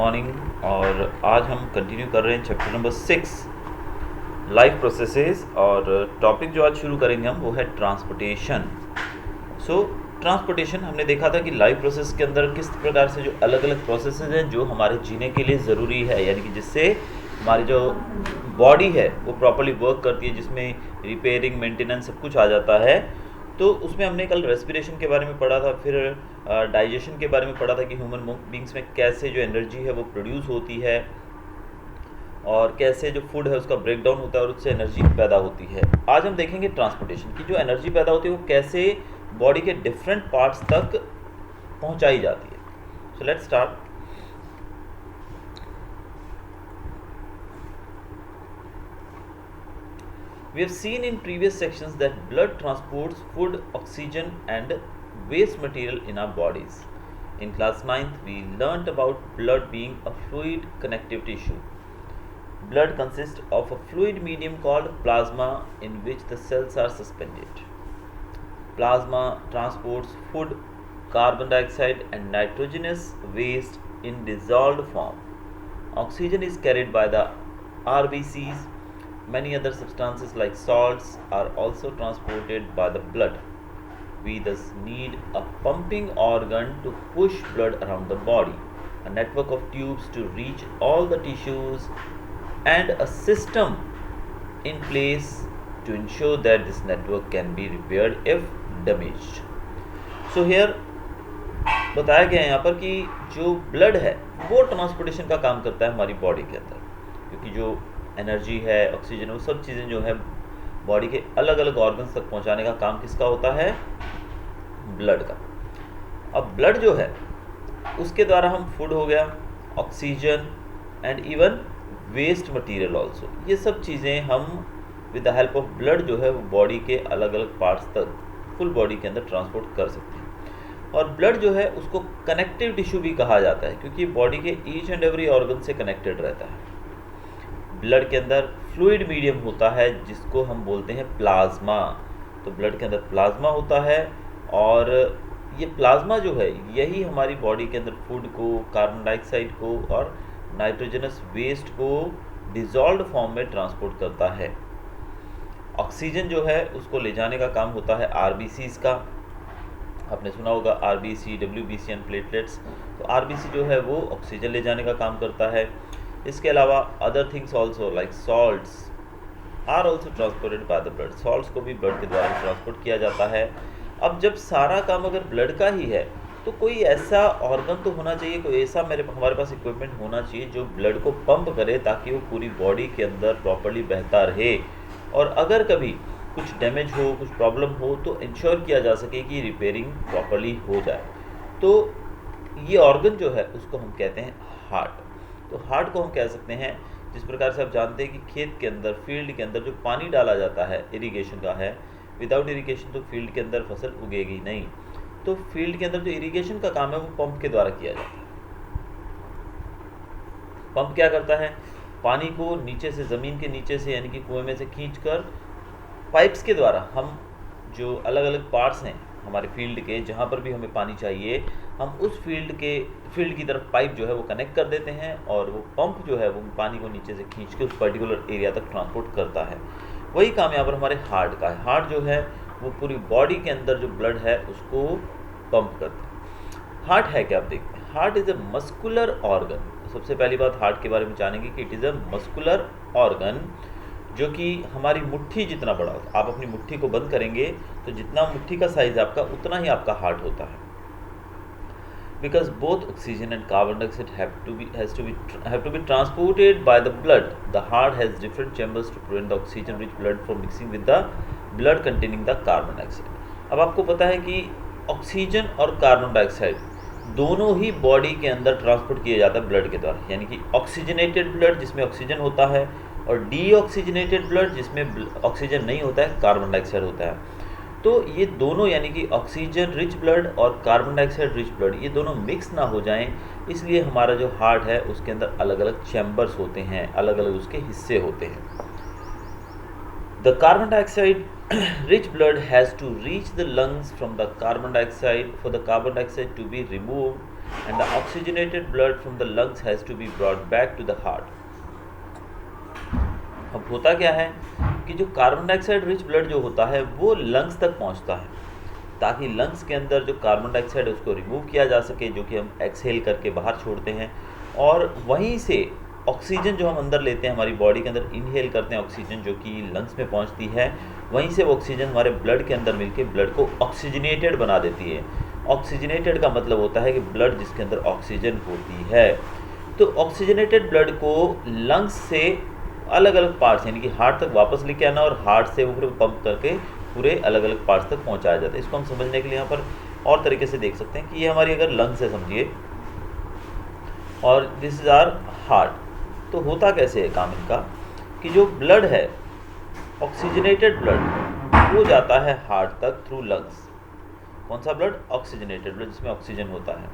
Morning. और आज हम कंटिन्यू कर रहे हैं चैप्टर नंबर 6 लाइफ प्रोसेसेस। और टॉपिक जो आज शुरू करेंगे हम वो है ट्रांसपोर्टेशन। ट्रांसपोर्टेशन हमने देखा था कि लाइफ प्रोसेस के अंदर किस प्रकार से जो अलग अलग प्रोसेसेस हैं जो हमारे जीने के लिए ज़रूरी है, यानी कि जिससे हमारी जो बॉडी है वो प्रॉपर्ली वर्क करती है, जिसमें रिपेयरिंग मेंटेनेंस सब कुछ आ जाता है। तो उसमें हमने कल रेस्पिरेशन के बारे में पढ़ा था, फिर डाइजेशन के बारे में पढ़ा था कि ह्यूमन बींग्स में कैसे जो एनर्जी है वो प्रोड्यूस होती है और कैसे जो फूड है उसका ब्रेक डाउन होता है और उससे एनर्जी पैदा होती है। आज हम देखेंगे ट्रांसपोर्टेशन की जो एनर्जी पैदा होती है वो कैसे बॉडी के डिफरेंट पार्ट्स तक पहुंचाई जाती है। So let's start. We have seen in previous sections that blood transports food, oxygen and waste material in our bodies. In class 9th, we learnt about blood being a fluid connective tissue. Blood consists of a fluid medium called plasma in which the cells are suspended. Plasma transports food, carbon dioxide and nitrogenous waste in dissolved form. Oxygen is carried by the RBCs. Many other substances like salts are also transported by the blood. We thus need a pumping organ to push blood around the body, a network of tubes to reach all the tissues, and a system in place to ensure that this network can be repaired if damaged. So here बताया गया है यहाँ पर कि जो blood है वो transportation का काम करता है हमारी बॉडी के अंदर, क्योंकि जो एनर्जी है, ऑक्सीजन, वो सब चीज़ें जो है बॉडी के अलग अलग ऑर्गन्स तक पहुंचाने का काम किसका होता है? ब्लड का। अब ब्लड जो है उसके द्वारा हम फूड हो गया, oxygen and even waste material also, ये सब चीज़ें हम with the help of blood जो है वो बॉडी के अलग अलग पार्ट्स तक फुल बॉडी के अंदर ट्रांसपोर्ट कर सकते हैं। और ब्लड जो है उसको कनेक्टिव टिश्यू भी कहा जाता है, क्योंकि बॉडी के ईच एंड एवरी ऑर्गन से कनेक्टेड रहता है। ब्लड के अंदर फ्लूइड मीडियम होता है जिसको हम बोलते हैं प्लाज्मा। तो ब्लड के अंदर प्लाज्मा होता है और ये प्लाज्मा जो है यही हमारी बॉडी के अंदर फूड को, कार्बन डाइऑक्साइड को और नाइट्रोजनस वेस्ट को डिजॉल्व्ड फॉर्म में ट्रांसपोर्ट करता है। ऑक्सीजन जो है उसको ले जाने का काम होता है आरबीसीज का। आपने सुना होगा आरबीसी, डब्ल्यूबीसी एंड प्लेटलेट्स। तो आरबीसी जो है वो ऑक्सीजन ले जाने का काम करता है। इसके अलावा other things also like salts are also transported by the blood. Salts को भी ब्लड के द्वारा ट्रांसपोर्ट किया जाता है। अब जब सारा काम अगर ब्लड का ही है तो कोई ऐसा ऑर्गन तो होना चाहिए, कोई ऐसा हमारे पास इक्विपमेंट होना चाहिए जो ब्लड को पंप करे ताकि वो पूरी बॉडी के अंदर प्रॉपर्ली बहता रहे, और अगर कभी कुछ डैमेज हो, कुछ प्रॉब्लम हो तो इंश्योर किया जा सके कि रिपेयरिंग प्रॉपर्ली हो जाए। तो ये ऑर्गन जो है उसको हम कहते हैं हार्ट। तो हार्ट को हम कह सकते हैं, जिस प्रकार से आप जानते हैं कि खेत के अंदर, फील्ड के अंदर जो पानी डाला जाता है इरिगेशन का है, विदाउट इरिगेशन तो फील्ड के अंदर फसल उगेगी नहीं। तो फील्ड के अंदर जो इरिगेशन का काम है वो पंप के द्वारा किया जाता है। पंप क्या करता है? पानी को नीचे से, ज़मीन के नीचे से यानी कि कुएं में से खींचकर पाइप्स के द्वारा हम जो अलग अलग पार्ट्स हैं हमारे फील्ड के, जहाँ पर भी हमें पानी चाहिए, हम उस फील्ड की तरफ पाइप जो है वो कनेक्ट कर देते हैं और वो पंप जो है वो पानी को नीचे से खींच के उस पर्टिकुलर एरिया तक ट्रांसपोर्ट करता है। वही काम यहाँ पर हमारे हार्ट का है। हार्ट जो है वो पूरी बॉडी के अंदर जो ब्लड है उसको पंप करता है। हार्ट है क्या? आप देखते हैं, heart is a muscular organ. सबसे पहली बात हार्ट के बारे में जानेंगे कि it is a muscular organ, जो कि हमारी मुट्ठी जितना बड़ा होता है। आप अपनी मुट्ठी को बंद करेंगे तो जितना मुट्ठी का साइज है आपका उतना ही आपका हार्ट होता है। Because both oxygen and carbon dioxide have to be transported by the blood. The heart has different chambers to prevent the oxygen rich blood from mixing with the blood containing the carbon dioxide. अब आपको पता है कि oxygen और carbon dioxide दोनों ही body के अंदर transport किया जाता है ब्लड के द्वारा, यानी कि ऑक्सीजनेटेड ब्लड जिसमें ऑक्सीजन होता है और डीऑक्सीजनेटेड ब्लड जिसमें ऑक्सीजन नहीं होता है, कार्बन डाइऑक्साइड होता है। तो ये दोनों यानी कि ऑक्सीजन रिच ब्लड और कार्बन डाइऑक्साइड रिच ब्लड, ये दोनों मिक्स ना हो जाएं, इसलिए हमारा जो हार्ट है उसके अंदर अलग अलग चैम्बर्स होते हैं, अलग अलग उसके हिस्से होते हैं। The carbon dioxide rich blood has to reach the lungs from the carbon dioxide. For the carbon dioxide to be removed, and the oxygenated blood from the lungs has to be brought back to the heart. अब होता क्या है कि जो carbon dioxide rich blood जो होता है वो लंग्स तक पहुंचता है, ताकि लंग्स के अंदर जो कार्बन डाइऑक्साइड है उसको रिमूव किया जा सके, जो कि हम एक्सहेल करके बाहर छोड़ते हैं, और वहीं से ऑक्सीजन जो हम अंदर लेते हैं, हमारी बॉडी के अंदर इनहेल करते हैं ऑक्सीजन जो कि लंग्स में पहुंचती है, वहीं से वो ऑक्सीजन हमारे ब्लड के अंदर मिलके ब्लड को ऑक्सीजनेटेड बना देती है। ऑक्सीजनेटेड का मतलब होता है कि ब्लड जिसके अंदर ऑक्सीजन होती है। तो ऑक्सीजनेटेड ब्लड को लंग्स से अलग अलग पार्ट्स यानी कि हार्ट तक वापस लेके आना और हार्ट से वो फिर पंप करके पूरे अलग अलग पार्ट्स तक पहुंचाया जाता है। इसको हम समझने के लिए यहाँ पर और तरीके से देख सकते हैं कि ये हमारी अगर लंग्स है समझिए, और दिस इज आवर हार्ट। तो होता कैसे है काम इनका कि जो ब्लड है ऑक्सीजनेटेड ब्लड वो जाता है हार्ट तक थ्रू लंग्स। कौन सा ब्लड? ऑक्सीजनेटेड ब्लड जिसमें ऑक्सीजन होता है।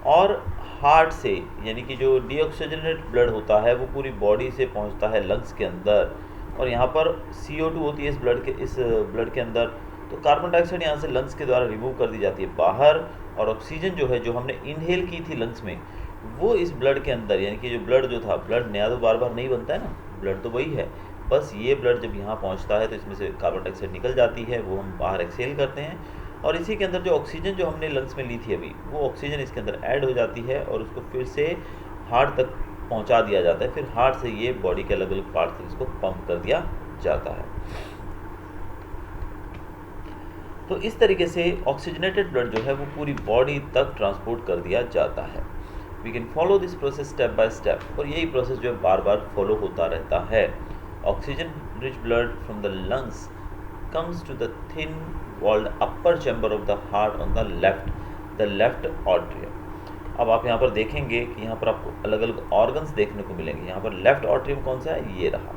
और हार्ट से यानी कि जो डीऑक्सीजनेटेड ब्लड होता है वो पूरी बॉडी से पहुंचता है लंग्स के अंदर, और यहाँ पर CO2 होती है इस ब्लड के अंदर। तो कार्बन डाइऑक्साइड यहाँ से लंग्स के द्वारा रिमूव कर दी जाती है बाहर, और ऑक्सीजन जो है जो हमने इनहेल की थी लंग्स में वो इस ब्लड के अंदर, यानी कि जो ब्लड जो था, ब्लड नया तो बार बार नहीं बनता है ना, ब्लड तो वही है, बस ये ब्लड जब यहाँ पहुँचता है तो इसमें से कार्बन डाइऑक्साइड निकल जाती है, वो हम बाहर एक्सहेल करते हैं, और इसी के अंदर जो ऑक्सीजन जो हमने लंग्स में ली थी अभी, वो ऑक्सीजन इसके अंदर ऐड हो जाती है और उसको फिर से हार्ट तक पहुंचा दिया जाता है। फिर हार्ट से ये बॉडी के अलग अलग पार्ट तक इसको पंप कर दिया जाता है। तो इस तरीके से ऑक्सीजनेटेड ब्लड जो है वो पूरी बॉडी तक ट्रांसपोर्ट कर दिया जाता है। We can follow this process step by step, और यही प्रोसेस जो है बार बार फॉलो होता रहता है। Oxygen rich blood from the lungs comes to the thin walled upper chamber of the heart on the left atrium। अब आप यहाँ पर देखेंगे कि यहाँ पर आपको अलग अलग ऑर्गन्स देखने को मिलेंगे। यहाँ पर लेफ्ट ऑट्रियम कौन सा है? ये रहा,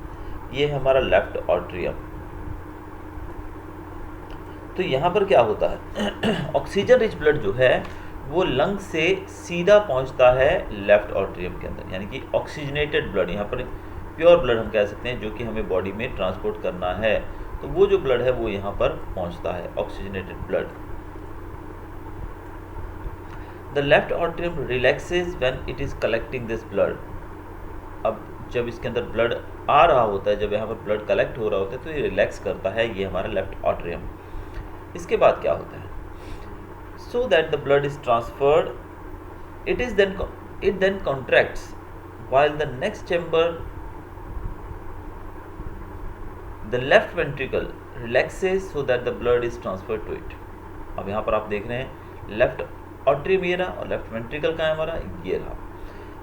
ये है हमारा लेफ्ट ऑट्रियम। तो यहाँ पर क्या होता है ऑक्सीजन रिच ब्लड जो है वो लंग से सीधा पहुँचता है लेफ्ट ऑट्रियम के अंदर, यानी कि ऑक्सीजनेटेड ब्लड, यहाँ पर प्योर ब्लड हम कह सकते हैं, जो कि हमें बॉडी में ट्रांसपोर्ट करना है। तो वो जो ब्लड है वो यहाँ पर पहुँचता है, oxygenated blood. The left atrium relaxes when it is collecting this blood. अब जब इसके अंदर ब्लड आ रहा होता है, जब यहाँ पर ब्लड कलेक्ट हो रहा होता है, तो ये रिलैक्स करता है, ये हमारा लेफ्ट ऑट्रियम। इसके बाद क्या होता है? So that the blood is transferred, it then contracts while the next chamber, the left ventricle relaxes so that the blood is transferred to it। अब यहाँ पर आप देख रहे हैं लेफ्ट ऑट्रियम ये रहा और लेफ्ट वेंट्रिकल का है हमारा ये रहा।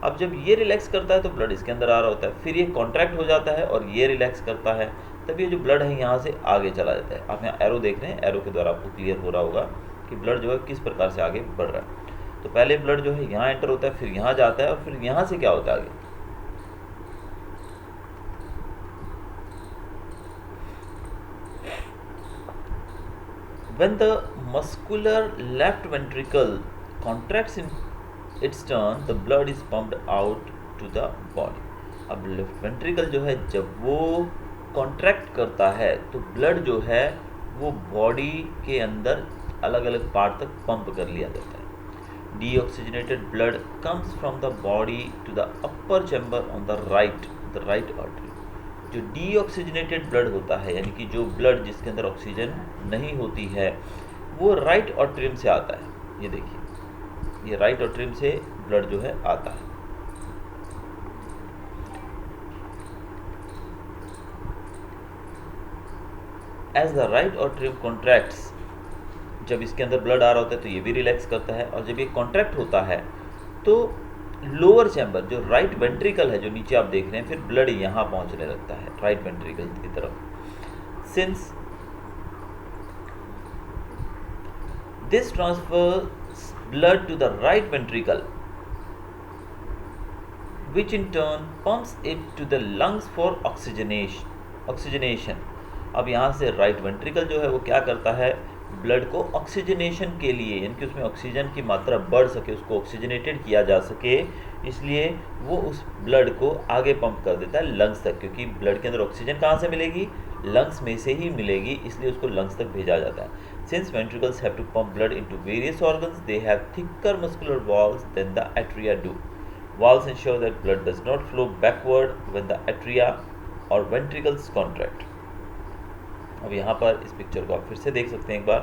अब जब ये रिलैक्स करता है तो ब्लड इसके अंदर आ रहा होता है, फिर ये कॉन्ट्रैक्ट हो जाता है और ये रिलैक्स करता है, तब ये जो ब्लड है यहाँ से आगे चला जाता है। आप यहाँ एरो देख रहे हैं, एरो के द्वारा आपको क्लियर हो रहा होगा कि ब्लड जो है किस प्रकार से आगे बढ़ रहा है। तो पहले ब्लड जो है यहाँ एंटर होता है, फिर यहाँ जाता है, और फिर यहाँ से क्या होता है आगे? When the muscular left ventricle contracts in its turn, the blood is pumped out to the body। अब लेफ्ट वेंट्रिकल जो है जब वो कॉन्ट्रैक्ट करता है तो ब्लड जो है वो बॉडी के अंदर अलग अलग पार्ट तक पंप कर लिया जाता है। Deoxygenated blood comes from the body to the upper chamber on the right artery. जो डीऑक्सीजनेटेड ब्लड होता है, यानी कि जो ब्लड जिसके अंदर ऑक्सीजन नहीं होती है, वो राइट ऑट्रियम से आता है। ये देखिए, ये राइट ऑट्रियम से ब्लड जो है आता है। As the right atrium contracts, जब इसके अंदर ब्लड आ रहा होता है तो ये भी रिलैक्स करता है, और जब ये कॉन्ट्रैक्ट होता है तो लोअर चैम्बर जो राइट वेंट्रिकल है, जो नीचे आप देख रहे हैं, फिर ब्लड यहाँ पहुँचने लगता है राइट वेंट्रिकल की तरफ। Since this transfers blood to the right ventricle which in turn pumps it to the lungs for oxygenation। अब यहाँ से राइट वेंट्रिकल जो है वो क्या करता है, ब्लड को ऑक्सीजनेशन के लिए, यानी कि उसमें ऑक्सीजन की मात्रा बढ़ सके, उसको ऑक्सीजनेटेड किया जा सके, इसलिए वो उस ब्लड को आगे पंप कर देता है लंग्स तक, क्योंकि ब्लड के अंदर ऑक्सीजन कहाँ से मिलेगी? लंग्स में से ही मिलेगी, इसलिए उसको लंग्स तक भेजा जाता है। Since ventricles have to pump blood into various organs, they have thicker muscular walls than the atria do. Walls ensure that blood does not flow backward when the atria or ventricles contract. अब यहाँ पर इस picture को आप फिर से देख सकते हैं एक बार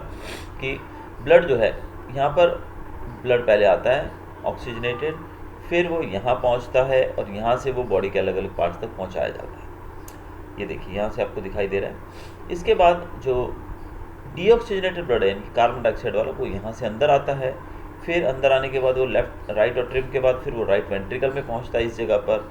कि ब्लड जो है, यहाँ पर ब्लड पहले आता है ऑक्सीजनेटेड, फिर वो यहाँ पहुँचता है और यहाँ से वो बॉडी के अलग अलग पार्ट्स तक पहुँचाया जाता है। ये देखिए यहाँ से आपको दिखाई दे रहा है। इसके बाद जो डीऑक्सीजनेटेड ब्लड है यानी कार्बन डाइऑक्साइड वाला, वो यहाँ से अंदर आता है, फिर अंदर आने के बाद वो लेफ्ट राइट और ट्रिम के बाद फिर वो राइट वेंट्रिकल में पहुँचता है इस जगह पर,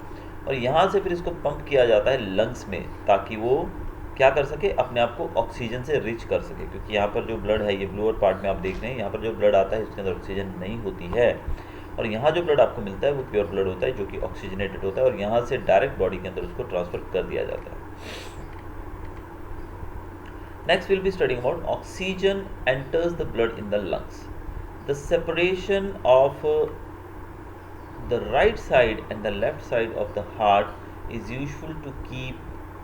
और यहाँ से फिर इसको पंप किया जाता है लंग्स में ताकि वो क्या कर सके, अपने आप को ऑक्सीजन से रिच कर सके। क्योंकि यहाँ पर जो ब्लड है, ये ब्लूअर पार्ट में आप देख रहे हैं, यहाँ पर जो ब्लड आता है उसके अंदर ऑक्सीजन नहीं होती है, और यहाँ जो ब्लड आपको मिलता है वो प्योर ब्लड होता है जो कि ऑक्सीजनेटेड होता है, और यहाँ से डायरेक्ट बॉडी के अंदर उसको ट्रांसफर कर दिया जाता है। Next we'll be studying about oxygen enters the blood in the lungs. The separation of the right side and the left side of the heart is useful to keep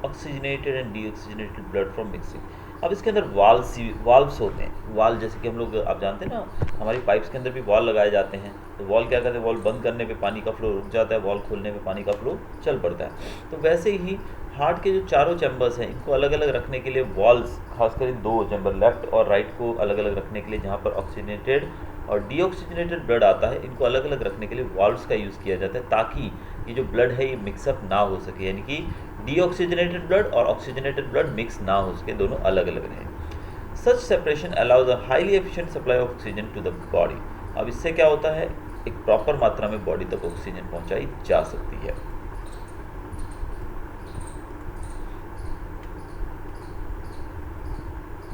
oxygenated and deoxygenated blood from mixing. अब इसके अंदर valves होते हैं। Valve जैसे कि हम लोग आप जानते हैं ना, हमारी पाइप्स के अंदर भी वॉल लगाए जाते हैं। तो वॉल क्या करते हैं, वॉल बंद करने पे पानी का फ्लो रुक जाता है, वॉल खोलने पे पानी का फ्लो चल पड़ता है। तो वैसे ही हार्ट के जो चारों चैम्बर्स हैं, इनको अलग अलग रखने के लिए वॉल्व्स, खासकर इन दो चैम्बर लेफ्ट और राइट को अलग अलग रखने के लिए, जहाँ पर ऑक्सीजनेटेड और डीऑक्सीजनेटेड ब्लड आता है, इनको अलग अलग रखने के लिए वाल्व्स का यूज़ किया जाता है ताकि ये जो ब्लड है ये मिक्सअप ना हो सके, यानी कि डीऑक्सीजनेटेड ब्लड और ऑक्सीजनेटेड ब्लड मिक्स ना हो सके, दोनों अलग अलग रहें। Such separation allows a highly efficient supply of oxygen to the body. अब इससे क्या होता है, एक प्रॉपर मात्रा में बॉडी तक ऑक्सीजन पहुंचाई जा सकती है।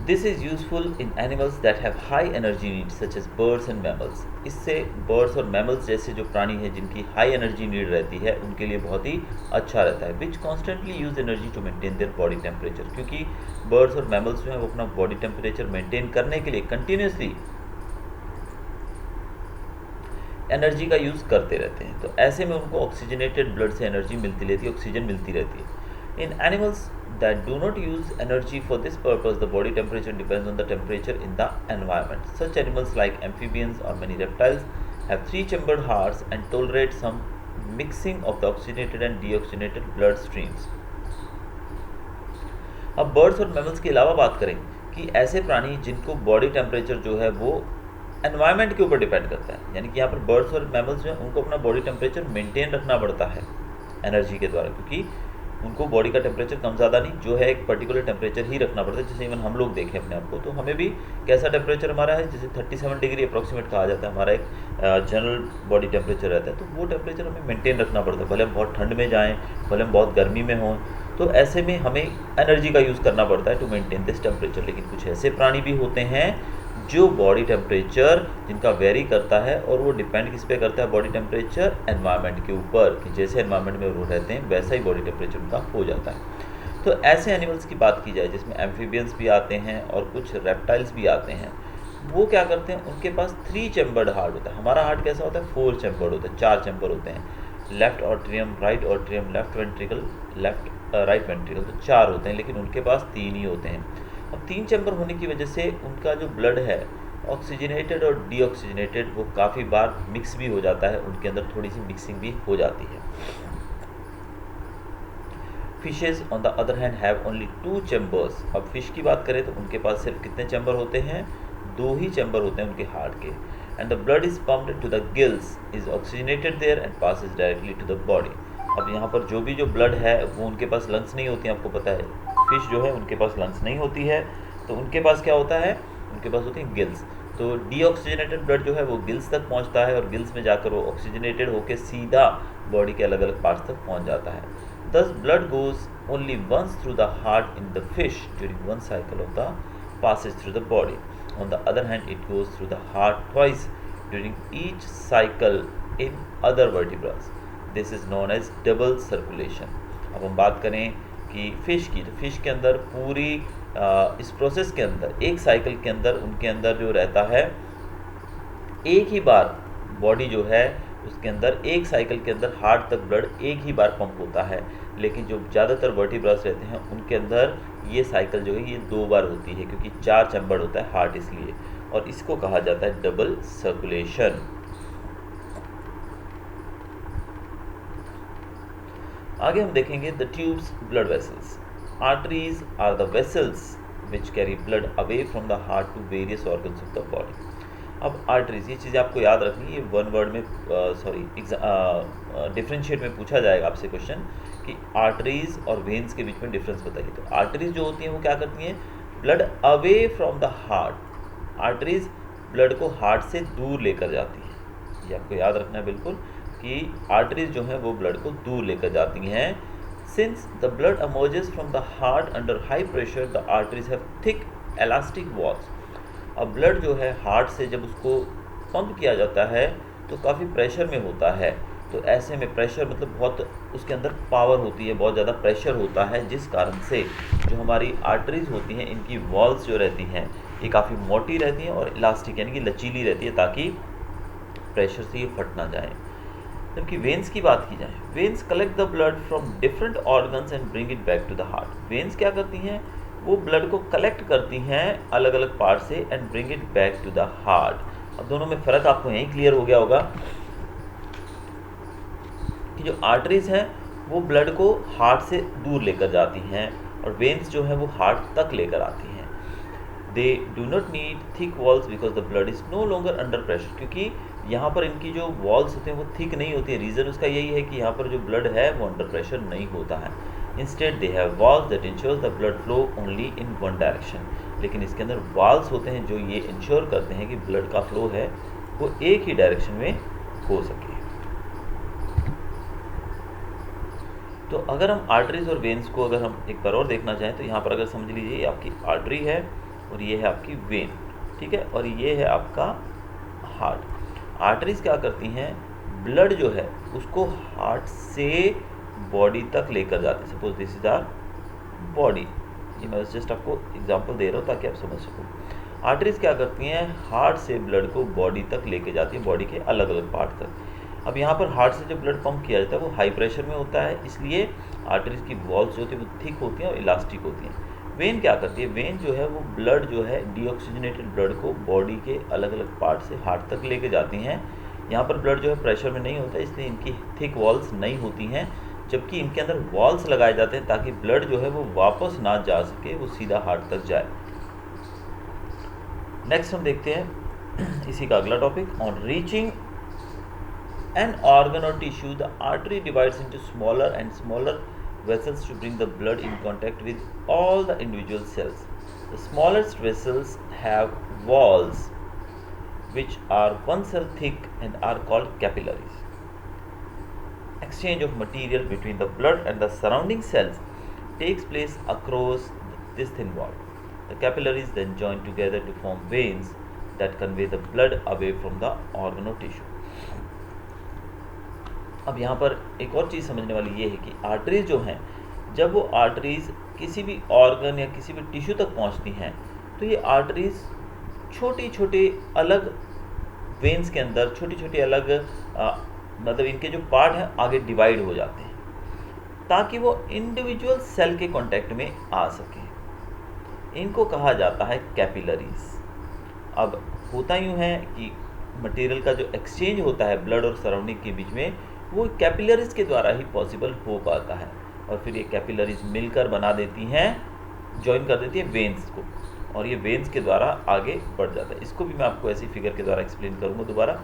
This is useful in animals that have high energy needs such as birds and mammals. इससे birds और mammals जैसे जो प्राणी हैं जिनकी high energy need रहती है, उनके लिए बहुत ही अच्छा रहता है। Which constantly use energy to maintain their body temperature, क्योंकि birds और mammals जो हैं वो अपना body temperature maintain करने के लिए continuously एनर्जी का यूज़ करते रहते हैं। तो ऐसे में उनको ऑक्सीजनेटेड ब्लड से एनर्जी मिलती रहती है, ऑक्सीजन मिलती रहती है। In animals that do not use energy for this purpose, the body temperature depends on the temperature in the environment. Such animals like amphibians or many reptiles have three-chambered hearts and tolerate some mixing of the oxygenated and deoxygenated blood streams. अब birds और mammals के अलावा बात करें कि ऐसे प्राणी जिनको बॉडी टेम्परेचर जो है वो एनवायरनमेंट के ऊपर डिपेंड करता है, यानी कि यहाँ पर बर्ड्स और मैमल्स जो हैं उनको अपना बॉडी टेम्परेचर मेंटेन रखना पड़ता है एनर्जी के द्वारा, क्योंकि उनको बॉडी का टेम्परेचर कम ज़्यादा नहीं, जो है एक पर्टिकुलर टेम्परेचर ही रखना पड़ता है। जैसे इवन हम लोग देखें अपने आप को, तो हमें भी कैसा टेम्परेचर हमारा है, जैसे 37 डिग्री अप्रॉक्सीमेट कहा जाता है, हमारा एक जनरल बॉडी टेम्परेचर रहता है। तो वो टेम्परेचर हमें मेंटेन रखना पड़ता है, भले हम बहुत ठंड में जाएँ, भले हम बहुत गर्मी में हों। तो ऐसे में हमें एनर्जी का यूज़ करना पड़ता है टू मेंटेन दिस टेम्परेचर। लेकिन कुछ ऐसे प्राणी भी होते हैं जो बॉडी टेम्परेचर जिनका वेरी करता है, और वो डिपेंड किस पे करता है, बॉडी टेम्परेचर एनवायरनमेंट के ऊपर, कि जैसे एनवायरनमेंट में वो रहते हैं वैसा ही बॉडी टेम्परेचर उनका हो जाता है। तो ऐसे एनिमल्स की बात की जाए जिसमें एम्फीबियंस भी आते हैं और कुछ रेप्टाइल्स भी आते हैं, वो क्या करते हैं, उनके पास 3 चैम्बर्ड हार्ट होता है। हमारा हार्ट कैसा होता है, 4 चैम्बर्ड होता है, 4 चैम्बर होते हैं, left atrium, right atrium, left ventricle, left right ventricle, तो 4 होते हैं, लेकिन उनके पास 3 ही होते हैं। अब 3 चैम्बर होने की वजह से उनका जो ब्लड है ऑक्सीजनेटेड और डीऑक्सीजनेटेड वो काफ़ी बार मिक्स भी हो जाता है, उनके अंदर थोड़ी सी मिक्सिंग भी हो जाती है। Fishes on the other hand have only 2 chambers. अब फिश की बात करें तो उनके पास सिर्फ कितने चैम्बर होते हैं, 2 ही चैम्बर होते हैं उनके हार्ट के। And the blood is pumped to the gills, is oxygenated there and passes directly to the body. अब यहाँ पर जो भी जो ब्लड है वो, उनके पास लंग्स नहीं होती हैं, आपको पता है फिश जो है उनके पास लंग्स नहीं होती है, तो उनके पास क्या होता है, उनके पास होती हैं गिल्स। तो डीऑक्सीजनेटेड ब्लड जो है वो गिल्स तक पहुंचता है, और गिल्स में जाकर वो ऑक्सीजनेटेड होकर सीधा बॉडी के अलग अलग पार्ट्स तक पहुंच जाता है। Thus blood goes only once through the heart in the fish during one cycle of the passes through the body. On the other hand, it goes through the heart twice during each cycle in other vertebrates. This is known as double circulation. अब हम बात करें कि fish की, तो fish के अंदर पूरी इस प्रोसेस के अंदर, एक साइकिल के अंदर उनके अंदर जो रहता है, एक ही बार बॉडी जो है उसके अंदर एक साइकिल के अंदर हार्ट तक ब्लड एक ही बार पंप होता है, लेकिन जो ज़्यादातर वर्टिब्रास रहते हैं उनके अंदर ये साइकिल जो है ये 2 बार होती है, क्योंकि 4 चैम्बर होता है हार्ट इसलिए, और इसको कहा जाता है डबल सर्कुलेशन। आगे हम देखेंगे the tubes, blood vessels. Arteries are the vessels which carry blood away from the heart to various organs of the body। अब आर्टरीज, ये चीज़ें आपको याद रखनी है, ये वन वर्ड में डिफ्रेंशिएट में पूछा जाएगा आपसे क्वेश्चन कि आर्टरीज और वेन्स के बीच में डिफरेंस बताइए। तो आर्टरीज जो होती हैं वो क्या करती हैं, blood away from the heart. Arteries blood को हार्ट से दूर लेकर जाती हैं, ये आपको याद रखना है बिल्कुल कि आर्टरीज जो हैं वो ब्लड को दूर लेकर जाती हैं। Since the blood emerges from the heart under high pressure, the arteries have thick elastic walls। अब ब्लड जो है हार्ट से जब उसको पंप किया जाता है तो काफ़ी प्रेशर में होता है, तो ऐसे में प्रेशर मतलब बहुत उसके अंदर पावर होती है, बहुत ज़्यादा प्रेशर होता है, जिस कारण से जो हमारी आर्टरीज होती हैं इनकी वॉल्स जो रहती हैं ये काफ़ी मोटी रहती हैं और इलास्टिक यानी कि लचीली रहती है, ताकि प्रेशर से ये फट ना जाए। जबकि वेन्स की बात की जाए, veins collect the blood from different organs and bring it back to the heart. Veins क्या करती हैं, वो ब्लड को कलेक्ट करती हैं अलग अलग पार्ट से and bring it back to the heart. अब दोनों में फ़र्क आपको यहीं क्लियर हो गया होगा कि जो आर्टरीज हैं वो ब्लड को हार्ट से दूर लेकर जाती हैं और वेन्स जो है वो हार्ट तक लेकर आती हैं। They do not need thick walls because the blood is no longer under pressure, क्योंकि यहाँ पर इनकी जो वॉल्स होते हैं वो थिक नहीं होती है। रीज़न उसका यही है कि यहाँ पर जो ब्लड है वो अंडर प्रेशर नहीं होता है। Instead they have walls that insures the blood flow only in one direction. लेकिन इसके अंदर वॉल्स होते हैं जो ये इंश्योर करते हैं कि ब्लड का फ्लो है वो एक ही डायरेक्शन में हो सके। तो अगर हम आर्टरीज और वेन्स को अगर हम एक बार और देखना चाहें तो यहाँ पर अगर समझ लीजिए ये आपकी आर्टरी है और ये है आपकी वेन, ठीक है, और ये है आपका हार्ट। आर्टरीज क्या करती हैं, ब्लड जो है उसको हार्ट से बॉडी तक लेकर जाती है। Suppose this is our body, ये मैं जस्ट आपको एग्जांपल दे रहा हूँ ताकि आप समझ सको। आर्टरीज क्या करती हैं, हार्ट से ब्लड को बॉडी तक लेके जाती है, बॉडी के अलग अलग पार्ट तक। अब यहाँ पर हार्ट से जो ब्लड पंप किया जाता है वो हाई प्रेशर में होता है, इसलिए आर्टरीज की वॉल्स जो होती है वो थिक होती हैं और इलास्टिक होती हैं। वेन क्या करती है, वेन जो है वो ब्लड जो है डीऑक्सीजनेटेड ब्लड को बॉडी के अलग अलग पार्ट से हार्ट तक लेके जाती हैं। यहाँ पर ब्लड जो है प्रेशर में नहीं होता है, इसलिए इनकी थिक वॉल्स नहीं होती हैं, जबकि इनके अंदर वॉल्स लगाए जाते हैं ताकि ब्लड जो है वो वापस ना जा सके, वो सीधा हार्ट तक जाए। नेक्स्ट हम देखते हैं इसी का अगला topic, on reaching an organ और tissue the artery divides into smaller and smaller vessels to bring the blood in contact with all the individual cells. The smallest vessels have walls which are one cell thick and are called capillaries. Exchange of material between the blood and the surrounding cells takes place across this thin wall. The capillaries then join together to form veins that convey the blood away from the organ or tissue. अब यहाँ पर एक और चीज़ समझने वाली ये है कि आर्टरीज जो हैं, जब वो आर्टरीज किसी भी ऑर्गन या किसी भी टिश्यू तक पहुँचती हैं तो ये आर्टरीज छोटी छोटे अलग वेन्स के अंदर छोटी छोटी अलग मतलब इनके जो पार्ट हैं आगे डिवाइड हो जाते हैं ताकि वो इंडिविजुअल सेल के कांटेक्ट में आ सके। इनको कहा जाता है कैपिलरीज। अब होता यूँ है कि मटेरियल का जो एक्सचेंज होता है ब्लड और सराउंडिंग के बीच में वो कैपिलरीज के द्वारा ही पॉसिबल हो पाता है, और फिर ये कैपिलरीज मिलकर बना देती हैं, जॉइन कर देती है वेन्स को, और ये वेन्स के द्वारा आगे बढ़ जाता है। इसको भी मैं आपको ऐसी फिगर के द्वारा एक्सप्लेन करूँगा दोबारा।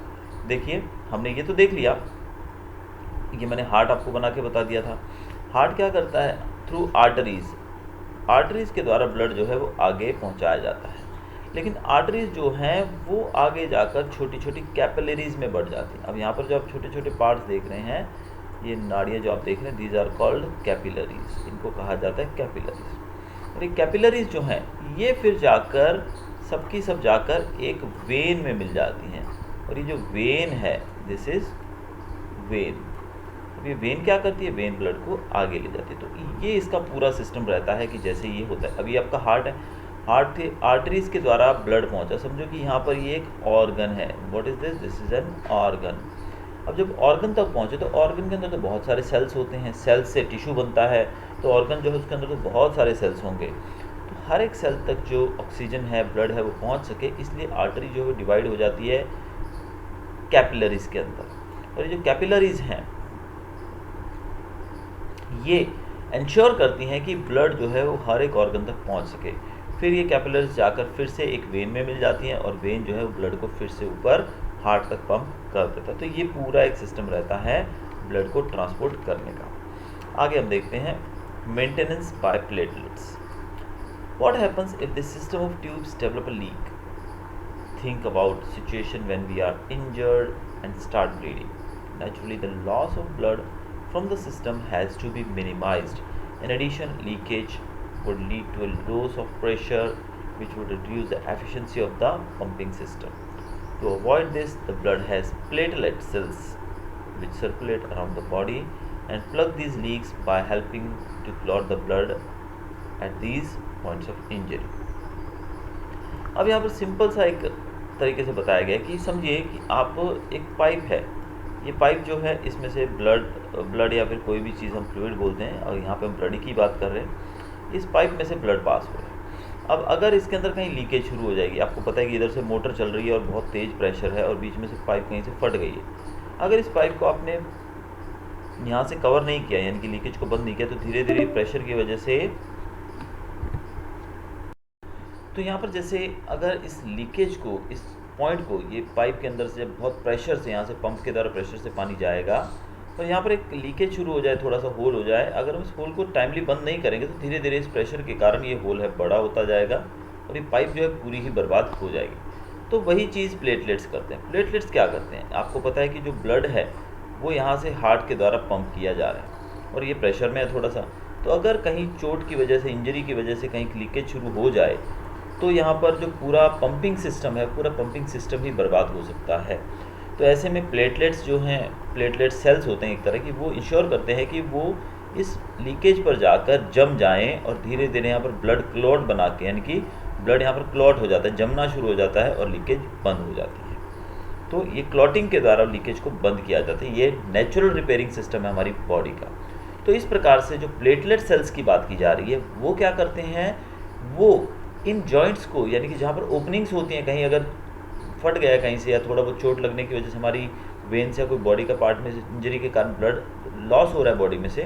देखिए हमने ये तो देख लिया, ये मैंने हार्ट आपको बना के बता दिया था। हार्ट क्या करता है, थ्रू आर्टरीज, आर्टरीज के द्वारा ब्लड जो है वो आगे पहुँचाया जाता है, लेकिन आर्टरीज जो हैं वो आगे जाकर छोटी छोटी कैपिलरीज में बढ़ जाती हैं। अब यहाँ पर जो आप छोटे छोटे पार्ट्स देख रहे हैं, ये नाड़ियाँ जो आप देख रहे हैं, दीज आर कॉल्ड कैपिलरीज, इनको कहा जाता है कैपिलरीज। और ये कैपिलरीज जो हैं ये फिर जाकर सबकी सब जाकर एक वेन में मिल जाती हैं, और ये जो वेन है दिस इज़ वेन। अब ये वेन क्या करती है, वेन ब्लड को आगे ले जाती है। तो ये इसका पूरा सिस्टम रहता है कि जैसे ये होता है, अभी आपका हार्ट है, हार्ट थे आर्टरीज के द्वारा ब्लड पहुंचा, समझो कि यहाँ पर ये एक ऑर्गन है। What is this, this is an organ. अब जब ऑर्गन तक पहुँचे तो ऑर्गन के अंदर तो बहुत सारे सेल्स होते हैं, सेल्स से टिश्यू बनता है, तो ऑर्गन जो है उसके अंदर तो बहुत सारे सेल्स होंगे। तो हर एक सेल तक जो ऑक्सीजन है, ब्लड है, वो पहुँच सके, इसलिए आर्टरी जो है डिवाइड हो जाती है कैपिलरीज के अंदर। और ये जो कैपिलरीज हैं ये इंश्योर करती हैं कि ब्लड जो है वो हर एक ऑर्गन तक पहुंच सके। फिर ये कैपिलरीज जाकर फिर से एक वेन में मिल जाती हैं और वेन जो है वो ब्लड को फिर से ऊपर हार्ट तक पंप कर देता है। तो ये पूरा एक सिस्टम रहता है ब्लड को ट्रांसपोर्ट करने का। आगे हम देखते हैं maintenance by platelets. What happens if the system of tubes develop a leak? Think about situation when we are injured and start bleeding. Naturally, the loss of blood from the system has to be minimized. In addition, leakage would lead to a loss of pressure, which would reduce the efficiency of the pumping system. To avoid this, the blood has platelet cells which circulate around the body and plug these leaks by helping to clot the blood at these points of injury. अब यहाँ पर simple सा एक तरीके से बताया गया है कि समझिए कि आप एक पाइप है, ये पाइप जो है इसमें से ब्लड या फिर कोई भी चीज़ हम फ्लूइड बोलते हैं, और यहाँ पे हम ब्लड की बात कर रहे हैं, इस पाइप में से ब्लड पास हो रहा है। अब अगर इसके अंदर कहीं लीकेज शुरू हो जाएगी, आपको पता है कि इधर से मोटर चल रही है और बहुत तेज़ प्रेशर है और बीच में से पाइप कहीं से फट गई है। अगर इस पाइप को आपने यहाँ से कवर नहीं किया, यानी कि लीकेज को बंद नहीं किया, तो धीरे धीरे प्रेशर की वजह से, तो यहाँ पर जैसे अगर इस लीकेज को, इस पॉइंट को, ये पाइप के अंदर से जब बहुत प्रेशर से, यहाँ से पंप के द्वारा प्रेशर से पानी जाएगा, और यहाँ पर एक लीकेज शुरू हो जाए, थोड़ा सा होल हो जाए, अगर हम इस होल को टाइमली बंद नहीं करेंगे तो धीरे धीरे इस प्रेशर के कारण ये होल है बड़ा होता जाएगा और ये पाइप जो है पूरी ही बर्बाद हो जाएगी। तो वही चीज़ प्लेटलेट्स करते हैं। प्लेटलेट्स क्या करते हैं? आपको पता है कि जो ब्लड है वो यहाँ से हार्ट के द्वारा पंप किया जा रहा है और ये प्रेशर में है थोड़ा सा, तो अगर कहीं चोट की वजह से, इंजरी की वजह से कहीं लीकेज शुरू हो जाए तो यहाँ पर जो पूरा पंपिंग सिस्टम है, पूरा पंपिंग सिस्टम ही बर्बाद हो सकता है। तो ऐसे में प्लेटलेट्स जो हैं, प्लेटलेट सेल्स होते हैं एक तरह की, वो इंश्योर करते हैं कि वो इस लीकेज पर जाकर जम जाएं और धीरे धीरे यहाँ पर ब्लड क्लॉट बना के, यानी कि ब्लड यहाँ पर क्लॉट हो जाता है, जमना शुरू हो जाता है और लीकेज बंद हो जाती है। तो ये क्लॉटिंग के द्वारा लीकेज को बंद किया जाता है। ये नेचुरल रिपेयरिंग सिस्टम है हमारी बॉडी का। तो इस प्रकार से जो प्लेटलेट सेल्स की बात की जा रही है, वो क्या करते हैं, वो इन जॉइंट्स को, यानी कि जहाँ पर ओपनिंग्स होती हैं, कहीं अगर फट गया कहीं से या थोड़ा बहुत चोट लगने की वजह से हमारी वेन से या कोई बॉडी का पार्ट में इंजरी के कारण ब्लड लॉस हो रहा है बॉडी में से,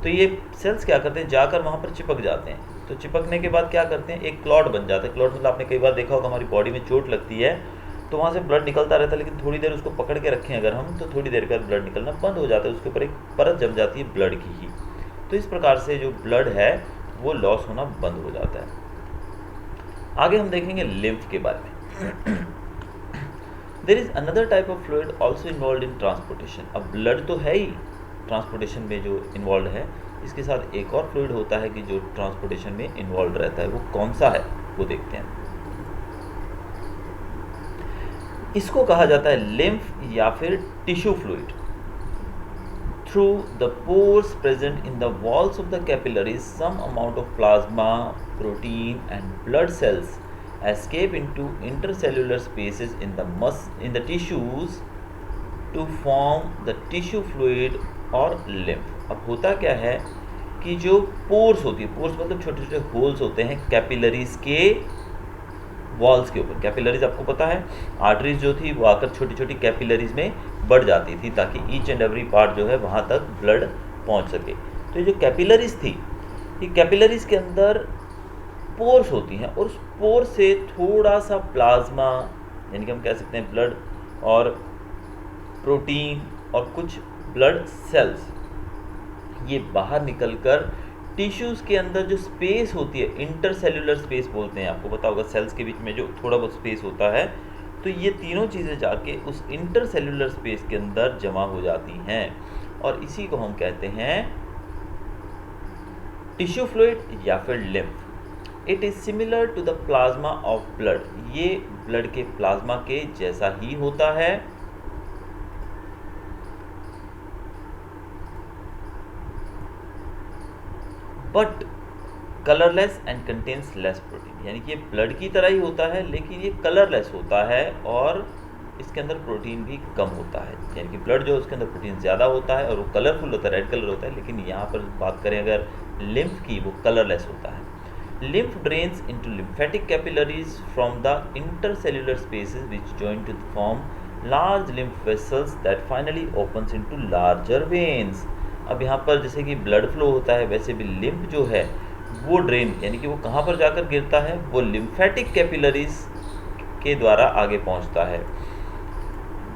तो ये सेल्स क्या करते हैं, जाकर वहाँ पर चिपक जाते हैं। तो चिपकने के बाद क्या करते हैं, एक क्लॉट बन जाता है। क्लॉट मतलब आपने कई बार देखा होगा, हमारी बॉडी में चोट लगती है तो वहाँ से ब्लड निकलता रहता है, लेकिन थोड़ी देर उसको पकड़ के रखें अगर हम, तो थोड़ी देर बाद ब्लड निकलना बंद हो जाता है, उसके ऊपर एक परत जम जाती है ब्लड की ही। तो इस प्रकार से जो ब्लड है वो लॉस होना बंद हो जाता है। आगे हम देखेंगे लिम्फ के बारे में। There is another type of fluid also involve in transportation. अब ब्लड तो है ही ट्रांसपोर्टेशन में जो इन्वॉल्व है, इसके साथ एक और फ्लूइड होता है कि जो ट्रांसपोर्टेशन में इन्वॉल्व रहता है। वो कौन सा है वो देखते हैं। इसको कहा जाता है लिम्फ या फिर tissue fluid. Through the pores present in the walls of the capillaries, some amount of plasma, protein, and blood cells escape into intercellular spaces in the tissues to form the tissue fluid or lymph. अब होता क्या है कि जो pores होती है, pores मतलब छोटे छोटे होल्स होते हैं कैपिलरीज के वॉल्स के ऊपर। कैपिलरीज आपको पता है, आर्टरीज जो थी वो आकर छोटी छोटी कैपिलरीज में बढ़ जाती थी ताकि ईच एंड एवरी पार्ट जो है वहाँ तक ब्लड पहुँच सके। तो ये जो कैपिलरीज थी, ये कैपिलरीज के अंदर पोर्स होती हैं और उस पोर से थोड़ा सा प्लाज्मा, यानी कि हम कह सकते हैं ब्लड और प्रोटीन और कुछ ब्लड सेल्स, ये बाहर निकलकर टिश्यूज़ के अंदर जो स्पेस होती है, इंटरसेल्यूलर स्पेस बोलते हैं, आपको पता होगा सेल्स के बीच में जो थोड़ा बहुत स्पेस होता है, तो ये तीनों चीज़ें जाके उस इंटरसेल्यूलर स्पेस के अंदर जमा हो जाती हैं और इसी को हम कहते हैं टिश्यू फ्लूइड या फिर lymph. It is similar to the plasma of blood. ये ब्लड के प्लाज्मा के जैसा ही होता है, but colourless and contains less protein. यानी कि ये ब्लड की तरह ही होता है लेकिन ये कलरलेस होता है और इसके अंदर प्रोटीन भी कम होता है, यानी कि ब्लड जो है उसके अंदर प्रोटीन ज़्यादा होता है और वो कलरफुल होता है, रेड कलर होता है, लेकिन यहाँ पर बात करें अगर लिम्फ की, वो कलरलेस होता है। Lymph drains into lymphatic capillaries from the intercellular spaces which join to form large lymph vessels that finally opens into larger veins. अब यहाँ पर जैसे कि ब्लड फ्लो होता है, वैसे भी लिम्फ जो है वो ड्रेन, यानी कि वो कहाँ पर जाकर गिरता है, वो लिम्फेटिक कैपिलरीज के द्वारा आगे पहुँचता है।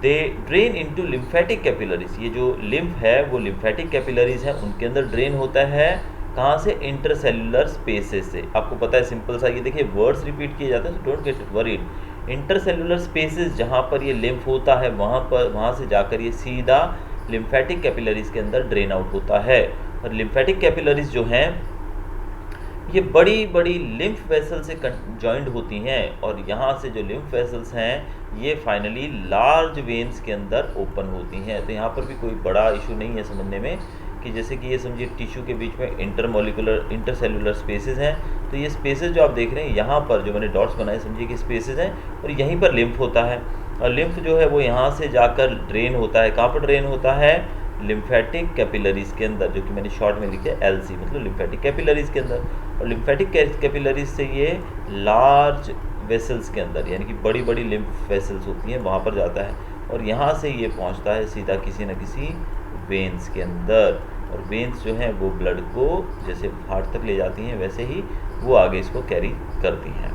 दे ड्रेन इनटू लिम्फेटिक कैपिलरीज, ये जो लिम्फ है वो लिम्फेटिक कैपिलरीज है, उनके अंदर ड्रेन होता है कहाँ से, इंटरसेल्युलर स्पेसेस से। आपको पता है सिंपल सा, ये देखिए वर्ड्स रिपीट किए जाते हैं, so don't get worried. Intercellular spaces जहाँ पर ये लिम्फ होता है वहाँ से जाकर ये सीधा लिम्फेटिक कैपिलरीज के अंदर ड्रेन आउट होता है। और लिम्फेटिक कैपिलरीज जो हैं ये बड़ी बड़ी लिम्फ वेसल से जॉइंड होती हैं, और यहाँ से जो लिम्फ वेसल्स हैं ये फाइनली लार्ज वेन्स के अंदर ओपन होती हैं। तो यहाँ पर भी कोई बड़ा इशू नहीं है समझने में, कि जैसे कि ये समझिए टिश्यू के बीच में इंटरसेल्युलर स्पेसेस हैं, तो ये स्पेसेस जो आप देख रहे हैं यहाँ पर जो मैंने डॉट्स बनाए, समझिए कि स्पेसेस हैं, और यहीं पर लिम्फ होता है। और लिम्फ जो है वो यहाँ से जाकर ड्रेन होता है, कहाँ पर ड्रेन होता है, लिम्फेटिक कैपिलरीज के अंदर, जो कि मैंने शॉर्ट में लिखे LC, मतलब लिम्फेटिक कैपिलरीज के अंदर। और लिम्फेटिक कैपिलरीज से ये लार्ज वेसल्स के अंदर, यानी कि बड़ी बड़ी लिम्फ वेसल्स होती हैं, वहाँ पर जाता है, और यहाँ से ये पहुँचता है सीधा किसी न किसी वेन्स के अंदर। और वेन्स जो हैं वो ब्लड को जैसे हार्ट तक ले जाती हैं, वैसे ही वो आगे इसको कैरी करती हैं।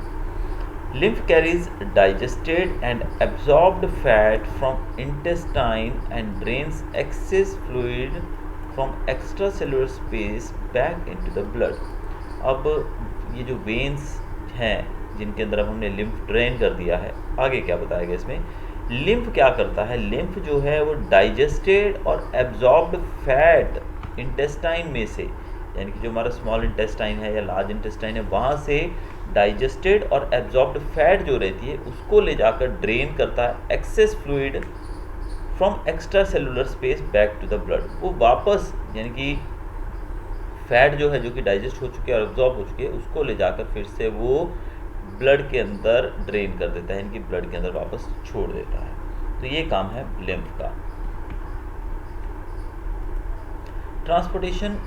Lymph carries digested and absorbed fat from intestine and drains excess fluid from extracellular space back into the blood. अब ये जो वेन्स हैं जिनके अंदर अब हमने लिम्फ ड्रेन कर दिया है, आगे क्या बताया गया इसमें, लिम्फ क्या करता है, लिम्फ जो है वो डाइजेस्टेड और एब्जॉर्ब्ड फैट इंटेस्टाइन में से, यानी कि जो हमारा स्मॉल इंटेस्टाइन है या लार्ज इंटेस्टाइन है, वहाँ से डाइजेस्टेड और एब्जॉर्ब्ड फैट जो रहती है उसको ले जाकर ड्रेन करता है excess fluid from extra cellular space back to the blood. वो वापस, यानी कि फैट जो है जो कि डाइजेस्ट हो चुकी है और एब्जॉर्ब हो चुकी है, उसको ले जाकर फिर से वो ब्लड के अंदर ड्रेन कर देता है, यानी कि ब्लड के अंदर वापस छोड़ देता है। तो ये काम है लिम्फ का। ट्रांसपोर्टेशन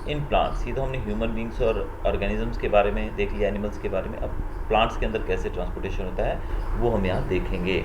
इन प्लांट्स, ये तो हमने ह्यूमन बींग्स और ऑर्गेनिजम्स के बारे में देख लिया, एनिमल्स के बारे में। अब प्लांट्स के अंदर कैसे ट्रांसपोर्टेशन होता है वो हम यहाँ देखेंगे।